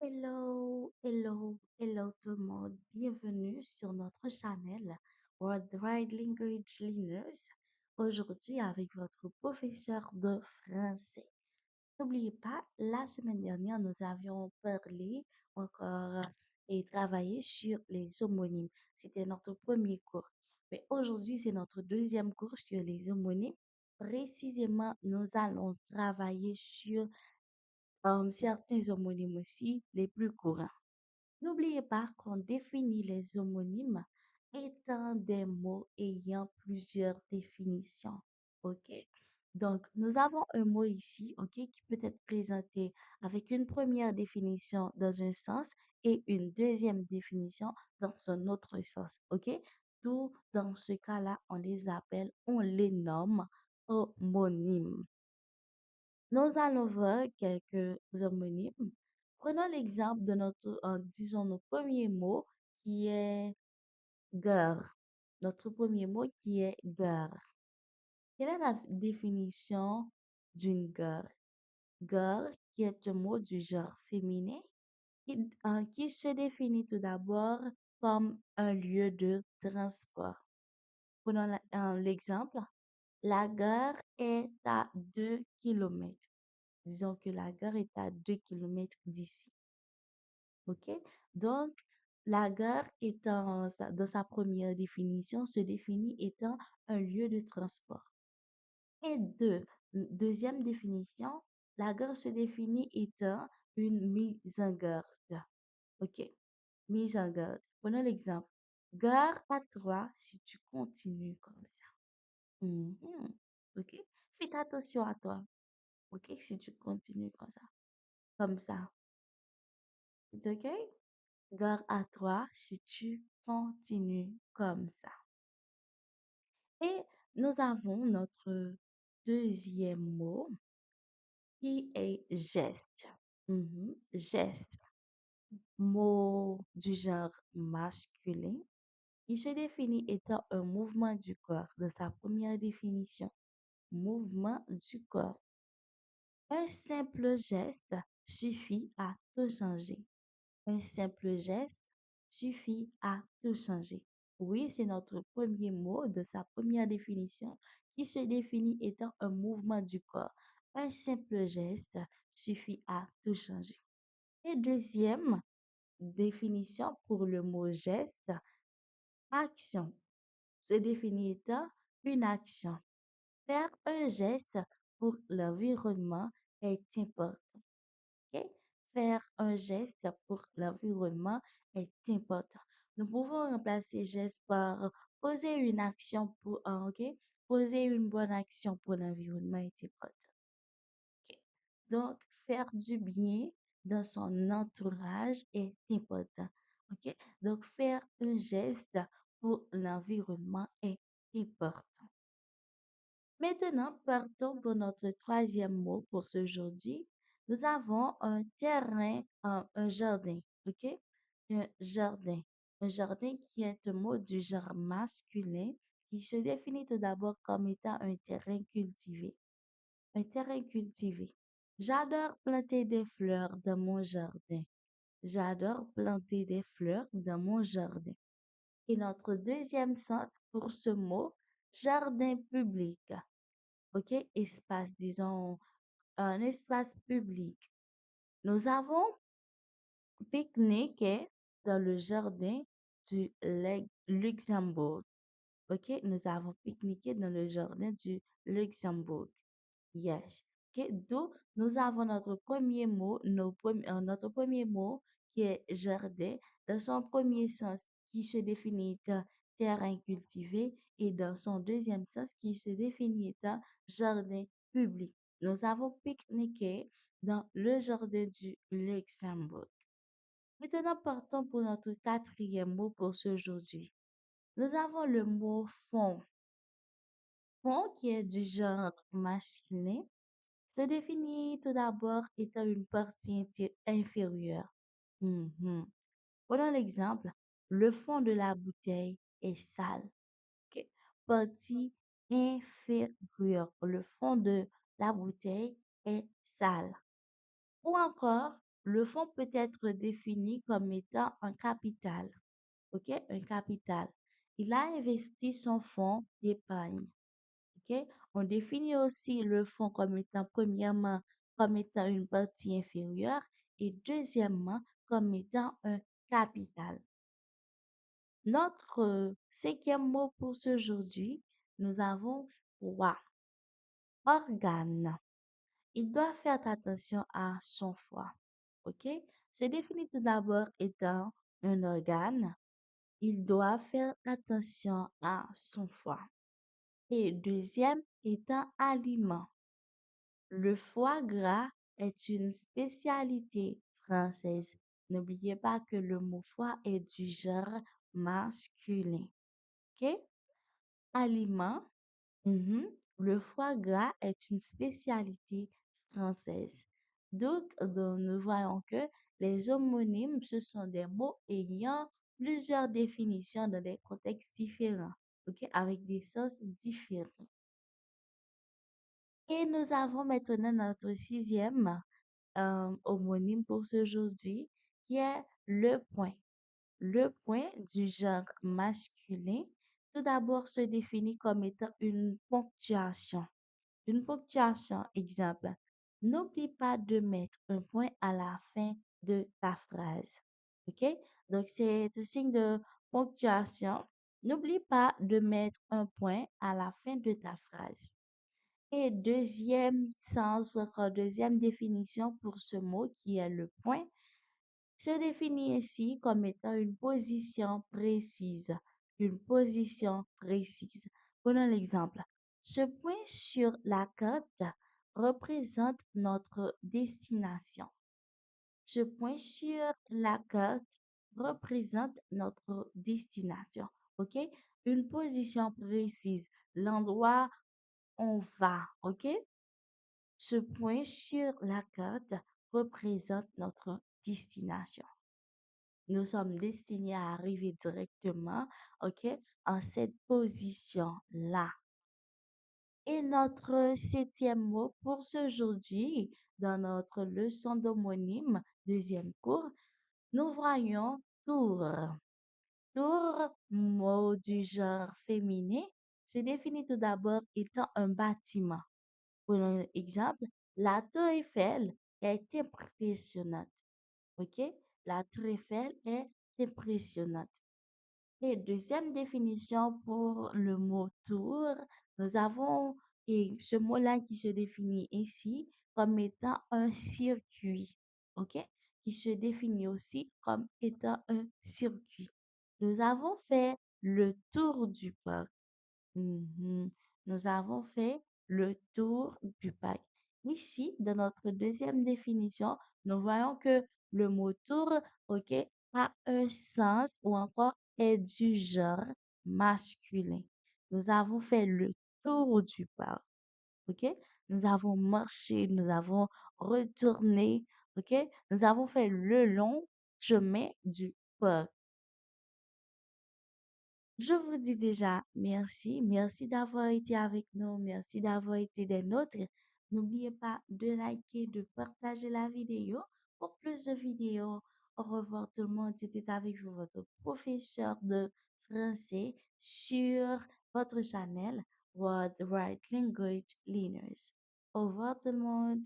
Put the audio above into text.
Hello, hello, hello tout le monde. Bienvenue sur notre channel Worldwide Language Learners. Aujourd'hui avec votre professeur de français. N'oubliez pas, la semaine dernière, nous avions parlé encore et travaillé sur les homonymes. C'était notre premier cours. Mais aujourd'hui, c'est notre deuxième cours sur les homonymes. Précisément, nous allons travailler sur certains homonymes aussi, les plus courants. N'oubliez pas qu'on définit les homonymes étant des mots ayant plusieurs définitions. OK? Donc, nous avons un mot ici, OK, qui peut être présenté avec une première définition dans un sens et une deuxième définition dans un autre sens. OK? Tout dans ce cas-là, on les nomme homonymes. Nous allons voir quelques homonymes. Prenons l'exemple de disons, notre premier mot qui est gare. Notre premier mot qui est gare. Quelle est la définition d'une gare? Gare, qui est un mot du genre féminin, qui se définit tout d'abord comme un lieu de transport. Prenons l'exemple. La gare est à 2 kilomètres. Disons que la gare est à 2 kilomètres d'ici. OK? Donc, la gare dans sa première définition, se définit étant un lieu de transport. Et deuxième définition, la gare se définit étant une mise en garde. OK? Mise en garde. Prenons l'exemple. Gare à toi si tu continues comme ça. Mhm. OK? Faites attention à toi. OK? Si tu continues comme ça. Comme ça. C'est OK? Gare à toi si tu continues comme ça. Et nous avons notre deuxième mot qui est geste. Geste, mot du genre masculin. Il se définit étant un mouvement du corps dans sa première définition. Mouvement du corps. Un simple geste suffit à tout changer. Un simple geste suffit à tout changer. Oui, c'est notre premier mot de sa première définition qui se définit étant un mouvement du corps. Un simple geste suffit à tout changer. Et deuxième définition pour le mot geste, action se définit étant une action. Faire un geste pour l'environnement est important. OK? Faire un geste pour l'environnement est important. Nous pouvons remplacer geste par poser une action OK? Poser une bonne action pour l'environnement est important. OK? Donc, faire du bien dans son entourage est important. OK? Donc, faire un geste pour l'environnement est important. Maintenant, partons pour notre troisième mot pour ce aujourd'hui. Nous avons un terrain, un jardin, OK? Un jardin. Un jardin qui est un mot du genre masculin qui se définit tout d'abord comme étant un terrain cultivé. Un terrain cultivé. J'adore planter des fleurs dans mon jardin. J'adore planter des fleurs dans mon jardin. Et notre deuxième sens pour ce mot, jardin public. OK? Espace, disons, un espace public. Nous avons pique-niqué dans le jardin du Luxembourg. OK? Nous avons pique-niqué dans le jardin du Luxembourg. Yes. OK? D'où nous avons notre premier mot qui est jardin dans son premier sens qui se définit étant terrain cultivé et dans son deuxième sens qui se définit étant jardin public. Nous avons pique-niqué dans le jardin du Luxembourg. Maintenant, partons pour notre quatrième mot pour ce aujourd'hui. Nous avons le mot fond. Fond qui est du genre masculin se définit tout d'abord étant une partie inférieure. Mhm. Prenons l'exemple, le fond de la bouteille est sale. OK? Partie inférieure, le fond de la bouteille est sale. Ou encore, le fonds peut être défini comme étant un capital. OK? Un capital. Il a investi son fonds d'épargne. OK? On définit aussi le fonds comme étant, premièrement, comme étant une partie inférieure et deuxièmement, comme étant un capital. Notre cinquième mot pour ce aujourd'hui, nous avons foie, organe. Il doit faire attention à son foie. OK? Se définit tout d'abord étant un organe. Il doit faire attention à son foie. Et deuxième étant aliment. Le foie gras est une spécialité française. N'oubliez pas que le mot foie est du genre masculin. OK? Aliment. Mhm. Le foie gras est une spécialité française. Donc, nous voyons que les homonymes, ce sont des mots ayant plusieurs définitions dans des contextes différents, ok, avec des sens différents. Et nous avons maintenant notre sixième homonyme pour ce aujourd'hui, qui est le point. Le point du genre masculin, tout d'abord, se définit comme étant une ponctuation. Une ponctuation, exemple. N'oublie pas de mettre un point à la fin de ta phrase. OK? Donc, c'est un signe de ponctuation. N'oublie pas de mettre un point à la fin de ta phrase. Et deuxième sens ou encore deuxième définition pour ce mot qui est le point, se définit ainsi comme étant une position précise. Une position précise. Prenons l'exemple. Ce point sur la carte représente notre destination. Ce point sur la carte représente notre destination. OK? Une position précise. L'endroit où on va. OK? Ce point sur la carte représente notre destination. Nous sommes destinés à arriver directement, OK, en cette position-là. Et notre septième mot pour ce aujourd'hui, dans notre leçon d'homonyme, deuxième cours, nous voyons tour. Tour, mot du genre féminin, se définit tout d'abord étant un bâtiment. Pour un exemple, la tour Eiffel est impressionnante. OK? La tour Eiffel est impressionnante. Et deuxième définition pour le mot tour, nous avons et ce mot-là qui se définit ici comme étant un circuit. OK? Qui se définit aussi comme étant un circuit. Nous avons fait le tour du parc. Mhm. Nous avons fait le tour du parc. Ici, dans notre deuxième définition, nous voyons que le mot tour, OK, a un sens ou encore est du genre masculin. Nous avons fait le tour du parc. OK? Nous avons marché, nous avons retourné, OK? Nous avons fait le long chemin du parc. Je vous dis déjà merci. Merci d'avoir été avec nous. Merci d'avoir été des nôtres. N'oubliez pas de liker, de partager la vidéo. Pour plus de vidéos, au revoir tout le monde. C'était avec vous, votre professeur de français sur votre channel World Right Language Learners. Au revoir tout le monde.